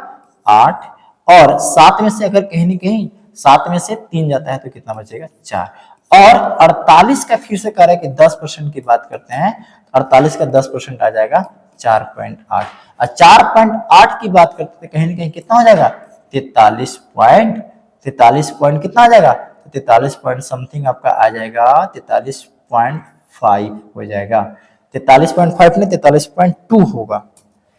Speaker 1: 8, और 7 में से अगर कहीं नहीं कहीं 7 में से 3 जाता है तो कितना बचेगा 4। और 48 का फिर से कह रहा है कि 10% की बात करते हैं, 48 का 10% आ जाएगा 4.8, और 4.8 की बात करते हैं कहीं ना कहीं कितना हो जाएगा 43 पॉइंट कितना आ जाएगा, 43 पॉइंट समथिंग आपका आ जाएगा, 43.5 हो जाएगा। 43.5 नहीं 43.2 होगा,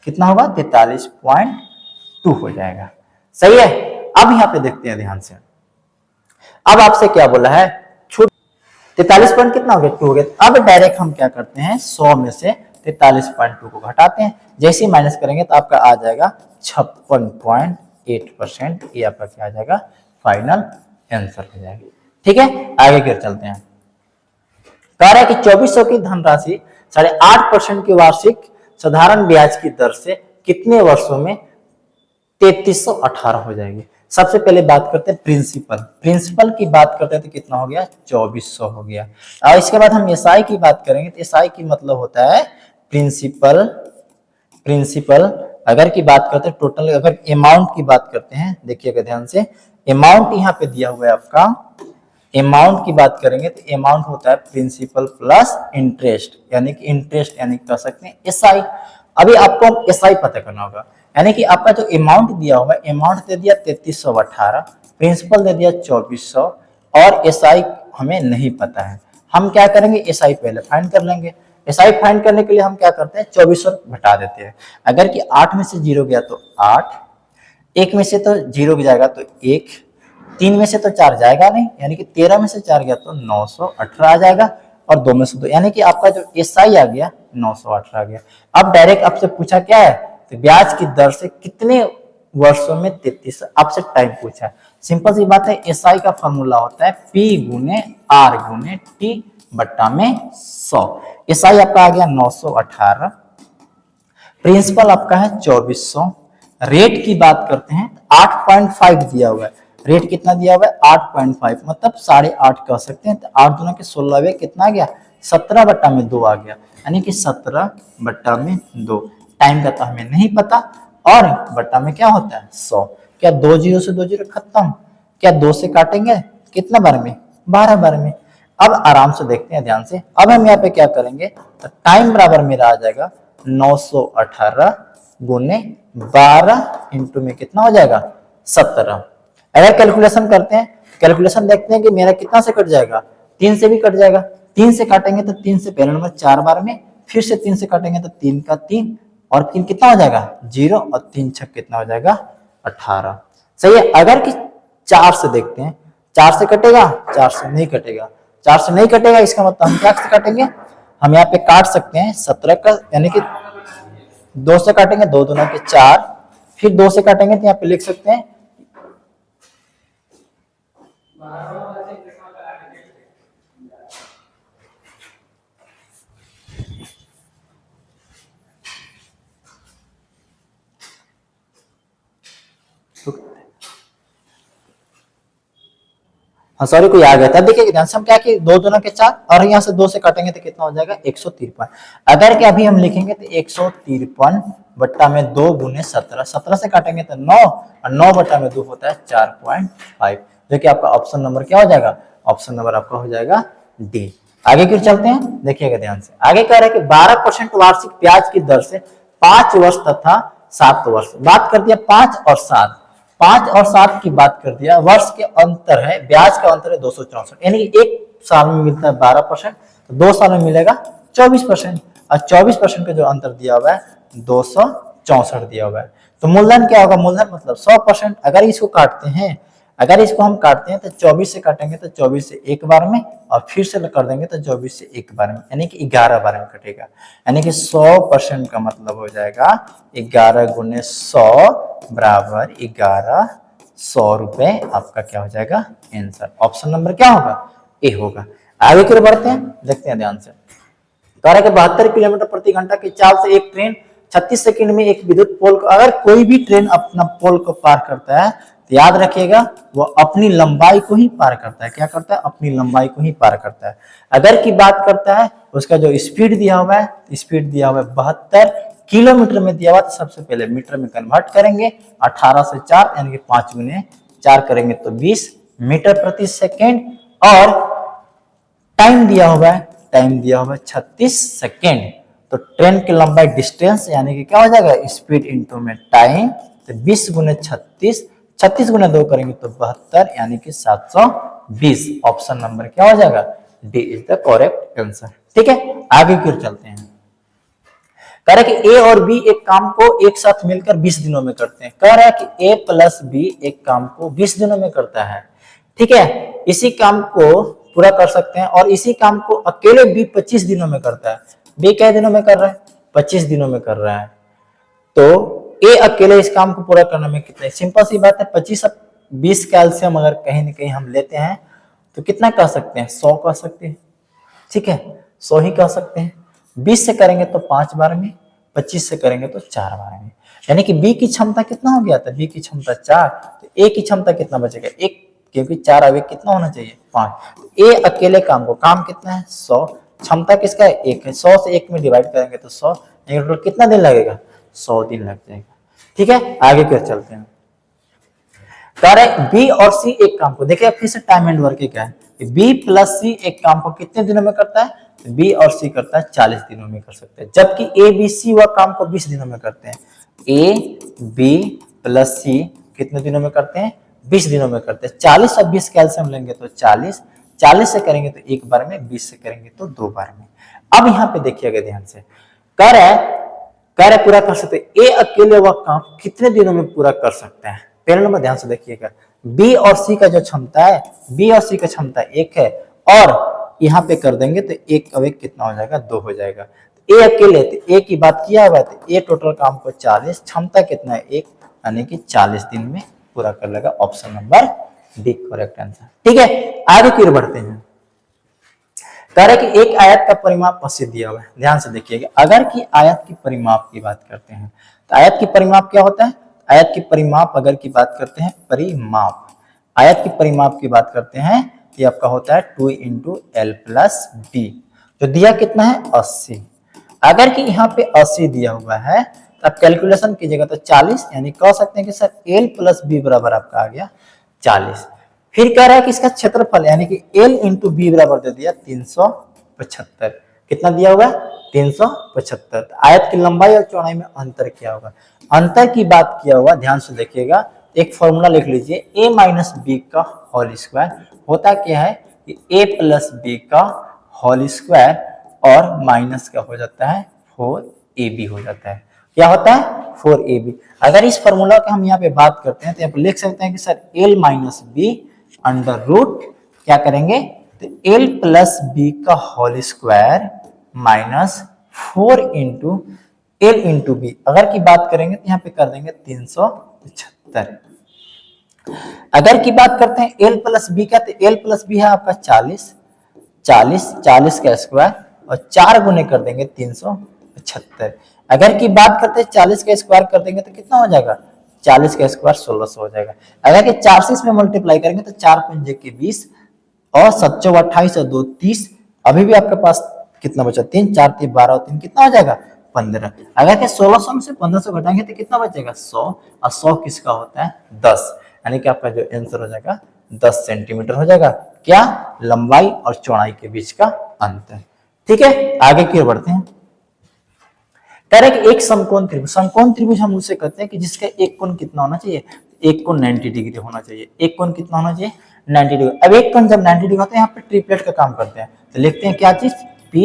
Speaker 1: कितना होगा 43.2 हो जाएगा। सही है, अब यहाँ पे देखते हैं ध्यान से, अब आपसे क्या बोला है, 43 पॉइंट कितना हो गया 2 हो गया। अब डायरेक्ट हम क्या करते हैं, 100 में से 43.2 को घटाते हैं, जैसे ही माइनस करेंगे तो आपका आ जाएगा 56.8%। ये आपका क्या आ जाएगा, फाइनल आंसर हो जाएगा। ठीक है, आगे फिर चलते हैं। कह रहा है कि 2400 की धनराशि 8.5% की वार्षिक साधारण ब्याज की दर से कितने वर्षों में 3318 हो जाएगी। सबसे पहले बात करते हैं प्रिंसिपल। प्रिंसिपल की बात करते हैं तो कितना हो गया, 2400 हो गया। और इसके बाद हम एसआई की बात करेंगे तो एसआई की मतलब होता है प्रिंसिपल। प्रिंसिपल अगर की बात करते हैं टोटल, अगर अमाउंट की बात करते हैं, देखिएगा ध्यान से, अमाउंट यहाँ पे दिया हुआ है आपका। अमाउंट की बात करेंगे तो अमाउंट होता है प्रिंसिपल प्लस इंटरेस्ट, यानी कि इंटरेस्ट यानी कह सकते हैं एसआई। अभी आपको एसआई पता करना होगा, यानी कि आपका जो अमाउंट दिया हुआ है, अमाउंट दे दिया 3318, प्रिंसिपल दे दिया 2400 और एसआई हमें नहीं पता है। हम क्या करेंगे, एसआई पहले फाइंड कर लेंगे। एसआई फाइंड करने के लिए हम क्या करते हैं, 2400 घटा देते हैं। अगर कि 8 में से 0 गया तो 8, 1 में से तो 0 जाएगा तो 1, 3 में से तो 4 जाएगा नहीं, यानी कि 13 में से 4 गया तो 918 आ जाएगा, और 2 में से 2, यानी कि आपका जो एसआई आ गया 918 आ गया। अब डायरेक्ट आपसे पूछा क्या है, तो ब्याज की दर से कितने वर्षों में 33, आपसे टाइम पूछा है। सिंपल सी बात है, एसआई का फॉर्मूला होता है पी गुने आर गुने टी बट्टा में 100। एसआई आपका आ गया 918, प्रिंसिपल आपका है 2400। रेट की बात करते हैं 8.5 दिया हुआ है। रेट कितना दिया हुआ है, 8.5, मतलब 8.5 कह सकते हैं। तो 8 दूना के 16 कितना आ गया, 17 बट्टा में 2 आ गया, यानी कि 17 बट्टा में 2। टाइम का तो हमें नहीं पता, और बट्टा में क्या होता है 100। क्या 2 0 से 2 0 खत्म, क्या 2 से काटेंगे कितना बार में, 12 बार में। अब आराम से देखते हैं ध्यान से। अब हम यहाँ पे क्या करेंगे, तो टाइम बराबर मेरा आ जाएगा 918 गुने 12 इंटू में कितना हो जाएगा 17। अगर कैलकुलेशन करते हैं, कैलकुलेशन देखते हैं कि मेरा कितना से कट जाएगा, 3 से भी कट जाएगा। 3 से काटेंगे तो 3 से पहले नंबर 4 बार में, फिर से 3 से काटेंगे तो 3 का 3, और 3 कितना हो जाएगा 0, और 3 छक कितना हो जाएगा 18। सही है। अगर कि 4 से देखते हैं, 4 से कटेगा, 4 से नहीं कटेगा, 4 से नहीं कटेगा, इसका मतलब हम क्या से काटेंगे, हम यहाँ पे काट सकते हैं 17 का, यानी कि 2 से काटेंगे, 2 दूना के 4, फिर 2 से काटेंगे तो यहाँ पे लिख सकते हैं हाँ सॉरी कोई आ गया था। देखिए ध्यान से, हम क्या कि 2 दूना के 4, और यहाँ से 2 से काटेंगे तो कितना हो जाएगा 153। अगर कि अभी हम लिखेंगे तो 153 बट्टा में 2 गुने 17, 17 से काटेंगे तो 9, और 9 बट्टा में 2 होता है 4.5, जो कि आपका ऑप्शन नंबर क्या हो जाएगा, ऑप्शन नंबर आपका हो जाएगा डी। आगे क्यों चलते हैं, देखिएगा ध्यान से। आगे कह रहे हैं कि 12% वार्षिक ब्याज की दर से 5 वर्ष तथा 7 वर्ष। बात कर दिया 5 और 7, 5 और 7 की बात कर दिया। वर्ष के अंतर है, ब्याज का अंतर है 264, यानी कि 1 साल में मिलता है 12%, तो 2 साल में मिलेगा 24%, और 24% का जो अंतर दिया हुआ है 264 दिया हुआ है। तो मूलधन क्या होगा, मूलधन मतलब 100%। अगर इसको काटते हैं, अगर इसको हम काटते हैं तो 24 से काटेंगे तो 24 से एक बार में, और फिर से कर देंगे तो 24 से एक बार में, यानी कि 11 बार में कटेगा। यानी कि 100% का मतलब हो जाएगा 11 गुने 100 बराबर 1100 रुपए। आपका क्या हो जाएगा आंसर, ऑप्शन नंबर क्या होगा, ए होगा। आगे की ओर बढ़ते हैं, देखते हैं ध्यान से। कह रहा है कि 72 किलोमीटर प्रति घंटा की चाल से एक ट्रेन 36 सेकंड में एक विद्युत पोल को, अगर कोई भी ट्रेन अपना पोल को पार करता है तो याद रखिएगा वो अपनी लंबाई को ही पार करता है। क्या करता है, अपनी लंबाई को ही पार करता है। अगर की बात करता है उसका जो स्पीड दिया हुआ है, स्पीड दिया हुआ है 72 किलोमीटर में दिया हुआ, तो सबसे पहले मीटर में कन्वर्ट करेंगे, 18 से 4 यानी कि 5 गुने 4 करेंगे तो 20 मीटर प्रति सेकेंड, और टाइम दिया हुआ है, टाइम दिया हुआ है 36 सेकेंड। तो ट्रेन की लंबाई डिस्टेंस यानी कि क्या हो जाएगा, स्पीड इंटू में टाइम, तो 20 गुने 36, 36 गुना 2 करेंगे तो 72 यानी कि 720। ऑप्शन नंबर क्या हो जाएगा, D is the correct answer. ठीक है, आगे क्यों चलते हैं। कह रहा है कि ए और बी एक काम को एक साथ मिलकर 20 दिनों में करते हैं। कह रहा है कि ए प्लस बी एक काम को 20 दिनों में करता है। ठीक है, इसी काम को पूरा कर सकते हैं, और इसी काम को अकेले बी 25 दिनों में करता है। बी क्या दिनों में कर रहा है, 25 दिनों में कर रहा है। तो ए अकेले इस काम को पूरा करने में कितना, सिंपल सी बात है, 25 20 कैल्शियम अगर कहीं ना कहीं हम लेते हैं तो कितना कह सकते हैं, 100 कह सकते हैं। ठीक है, 100 ही कह सकते हैं। 20 से करेंगे तो 5 बार में, 25 से करेंगे तो 4 बार में, यानी कि बी की क्षमता कितना हो गया था, बी की क्षमता 4, तो ए की क्षमता कितना बचेगा 1, क्योंकि 4 आवेग कितना होना चाहिए 5। ए अकेले काम कितना है 100, क्षमता किसका है 1 है, 100 से 1 में डिवाइड करेंगे तो 100, टोटल कितना दिन लगेगा 100 दिन लग जाएगा। ठीक है, आगे फिर चलते हैं। कार्य बी और सी एक काम को देखिए, फिर से टाइम एंड वर्क क्या है, बी प्लस सी एक काम को कितने दिनों में करता है, तो बी और सी करता है 40 दिनों में कर सकते हैं, जबकि ए बी सी वह काम को 20 दिनों में करते हैं। ए बी प्लस सी कितने दिनों में करते हैं 20 दिनों में करते हैं। 40 और 20 कैल्सियम लेंगे तो 40, 40 से करेंगे तो एक बार में, 20 से करेंगे तो 2 बार में। अब यहाँ पे देखिएगा ध्यान से, कार्य पूरा कर सकते हैं, ए अकेले वह काम कितने दिनों में पूरा कर सकते हैं। पहले नंबर ध्यान से देखिएगा, बी और सी का जो क्षमता है, बी और सी का क्षमता 1 है, और यहाँ पे कर देंगे तो एक अवेग कितना हो जाएगा 2 हो जाएगा। ए अकेले, तो ए की बात किया हुआ है, तो ए टोटल काम को 40, क्षमता कितना है 1, यानी कि 40 दिन में पूरा कर लेगा। Option number D correct answer. ठीक है, आगे की ओर बढ़ते हैं। कह रहे कि एक आयत का परिमाप 80 दिया हुआ है, ध्यान से देखिएगा। अगर की आयत की परिमाप की बात करते हैं तो आयत की परिमाप क्या होता है, आयत की परिमाप अगर की बात करते हैं, परिमाप आयत की परिमाप की बात करते हैं, ये आपका होता है 2 इंटू एल प्लस बी, जो दिया कितना है 80। अगर कि यहाँ पे 80 दिया हुआ है तो आप कैलकुलेशन कीजिएगा तो 40, यानी कह सकते हैं कि सर एल प्लस बी बराबर आपका आ गया 40। फिर कह रहा है कि इसका क्षेत्रफल यानी कि एल इंटू बी बराबर दे दिया 375, कितना दिया हुआ है 375। आयत की लंबाई और चौड़ाई में अंतर क्या होगा, अंतर की बात किया हुआ, ध्यान से देखिएगा। एक फॉर्मूला लिख लीजिए, ए माइनस बी का होल स्क्वायर होता क्या है कि ए प्लस बी का होल स्क्वायर और माइनस का हो जाता है 4ab हो जाता है। क्या होता है 4ab। अगर इस फॉर्मूला का हम यहाँ पे बात करते हैं तो यहाँ पे लिख सकते हैं कि sir l minus B under root क्या करेंगे तो l प्लस बी का whole square minus 4 into L into B. अगर की बात करेंगे तो यहाँ पे कर देंगे 375। अगर की बात करते हैं एल प्लस बी का, तो एल प्लस बी है आपका 40 का स्क्वायर और 4 गुने कर देंगे 375। अगर की बात करते हैं 40 का स्क्वायर कर देंगे तो कितना हो जाएगा 40 का स्क्वायर 1600 हो जाएगा। अगर कि 4 से इसमें मल्टीप्लाई करेंगे तो 4 पंजे के 20 और 7 चौ 28 और 2 30, अभी भी आपके पास कितना बचा 3 4 3 12 और 3 कितना हो जाएगा 15। अगर कि 1600 में से 1500 घटाएंगे तो कितना बचेगा 100, और 100 किसका होता है 10, यानी कि आपका जो आंसर हो जाएगा 10 सेंटीमीटर हो जाएगा। क्या लंबाई और चौड़ाई के बीच का अंतर। ठीक है, आगे की ओर बढ़ते हैं। कह रहे कि एक समकोण त्रिभुज हम उसे कहते हैं कि जिसका एक कोण कितना होना चाहिए, एक कोण 90 डिग्री होना चाहिए। एक कोण कितना होना चाहिए 90 डिग्री। अब एक कोण जब 90 डिग्री होता है यहाँ पे ट्रिपलेट का काम करते हैं, तो लिखते हैं क्या चीज P,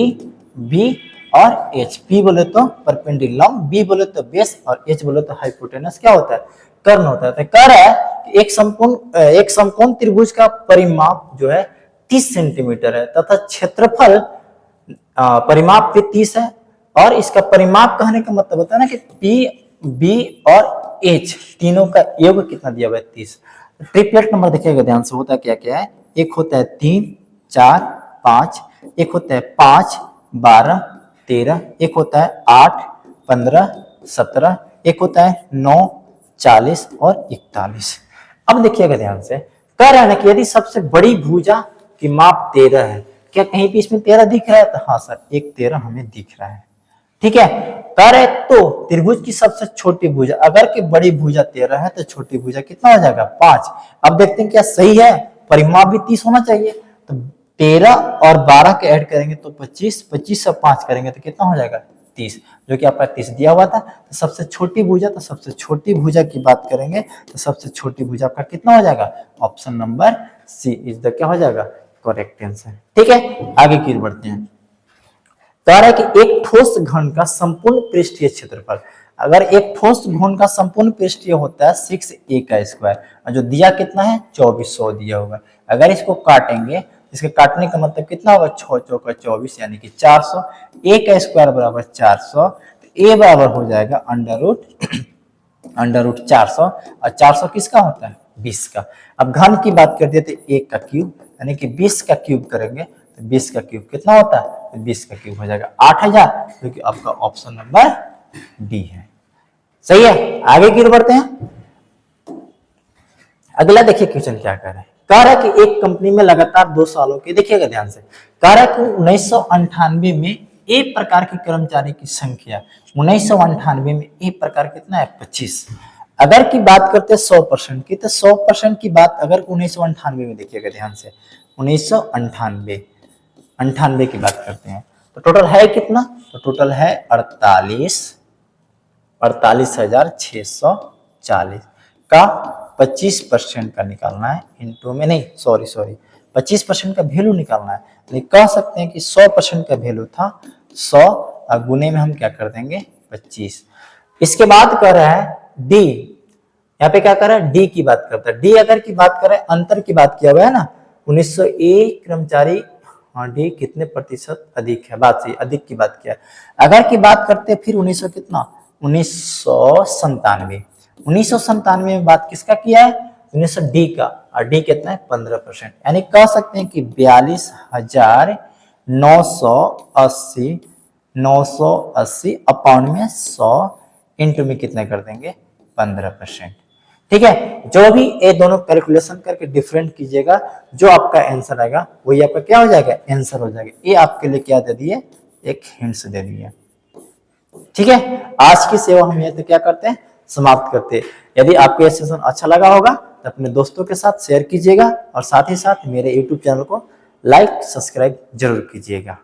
Speaker 1: B और H। P बोले तो परपेंडिकुलर, B बोले तो बेस और H बोले तो हाइपोटेनस क्या होता है कर्ण होता है। तो कह रहा है कि एक समकोण त्रिभुज का परिमाप जो है 30 सेंटीमीटर है तथा क्षेत्रफल परिमाप पे 30 है, और इसका परिमाप कहने का मतलब होता है ना कि P, B और H तीनों का योग कितना दिया हुआ है 30। ट्रिपलेट नंबर देखिएगा ध्यान से, होता क्या क्या है, एक होता है 3 4 5, एक होता है 5 12 13, एक होता है 8 15 17, एक होता है 9 40 और 41। अब देखिएगा ध्यान से, कह रहा है ना कि यदि सबसे बड़ी भुजा की माप 13 है, क्या कहीं भी इसमें 13 दिख रहा है, तो हाँ सर एक 13 हमें दिख रहा है। ठीक है, कह रहे तो त्रिभुज की सबसे छोटी भुजा, अगर कि बड़ी भुजा 13 है तो छोटी भुजा कितना हो जाएगा 5। अब देखते हैं क्या सही है, परिमाप भी 30 होना चाहिए, तो 13 और 12 के ऐड करेंगे तो 25, 25 से 5 करेंगे तो कितना हो जाएगा 30, जो कि आपका 30 दिया हुआ था। तो सबसे छोटी भुजा, तो सबसे छोटी भुजा की बात करेंगे तो सबसे छोटी भुजा आपका कितना हो जाएगा, option number C is the क्या हो जाएगा करेक्ट आंसर। ठीक है, आगे की बढ़ते हैं। कह रहा है कि एक ठोस घन का संपूर्ण पृष्ठीय क्षेत्रफल, अगर एक ठोस घन का संपूर्ण पृष्ठीय होता है 6a का स्क्वायर, और जो दिया कितना है 2400 दिया हुआ है। अगर इसको काटेंगे, इसके काटने का मतलब कितना होगा 6 चौका 24 यानी कि 400, a का स्क्वायर बराबर 400, तो a बराबर हो जाएगा अंडर रूट 400, और 400 किसका होता है 20 का। अब घन की बात करते हैं तो 1 का क्यूब यानी कि 20 का क्यूब करेंगे तो 20 का क्यूब कितना होता है, तो 20 का क्यूब हो जाएगा 8000, क्योंकि आपका ऑप्शन नंबर डी है। सही है, आगे की ओर बढ़ते हैं। अगला देखिए क्वेश्चन क्या कह रहा है। कह रहा है कि एक कंपनी में लगातार 2 सालों के, देखिएगा ध्यान से, कह रहा है कि 1998 में ए प्रकार के कर्मचारी की संख्या, 1998 में ए प्रकार कितना है 25। अगर की बात करते हैं 100% की, तो 100% की बात अगर 1998 में, देखिएगा ध्यान से, 1998 की बात करते हैं तो टोटल है कितना, तो टोटल है 48,640 का 25% का निकालना है, इंटू में नहीं, सॉरी 25% का वैल्यू निकालना है। तो कह सकते हैं कि 100% का वैल्यू था 100 और गुने में हम क्या कर देंगे 25। इसके बाद कर रहा है डी, यहाँ पे क्या कर रहा है डी की बात करता है। डी अगर की बात करें, अंतर की बात किया हुआ है ना, 1901 कर्मचारी, हाँ डी कितने प्रतिशत अधिक है, बात सही, अधिक की बात किया। अगर की बात करते फिर 1900 कितना, 1997 में बात किसका किया है, 1900 डी का, और डी कितना है 15%, यानी कह सकते हैं कि 42,980 अपॉन में 100 इंटू में कितना कर देंगे 15%। ठीक है, जो भी ये दोनों कैलकुलेशन करके डिफरेंट कीजिएगा, जो आपका आंसर आएगा वही आपका क्या हो जाएगा, आंसर हो जाएगा। ये आपके लिए क्या दे दिए, एक हिंट्स दे दिए। ठीक है, आज की सेवा हम यहाँ तो क्या करते हैं, समाप्त करते हैं। यदि आपको यह सेशन अच्छा लगा होगा तो अपने दोस्तों के साथ शेयर कीजिएगा और साथ ही साथ मेरे YouTube चैनल को लाइक सब्सक्राइब जरूर कीजिएगा।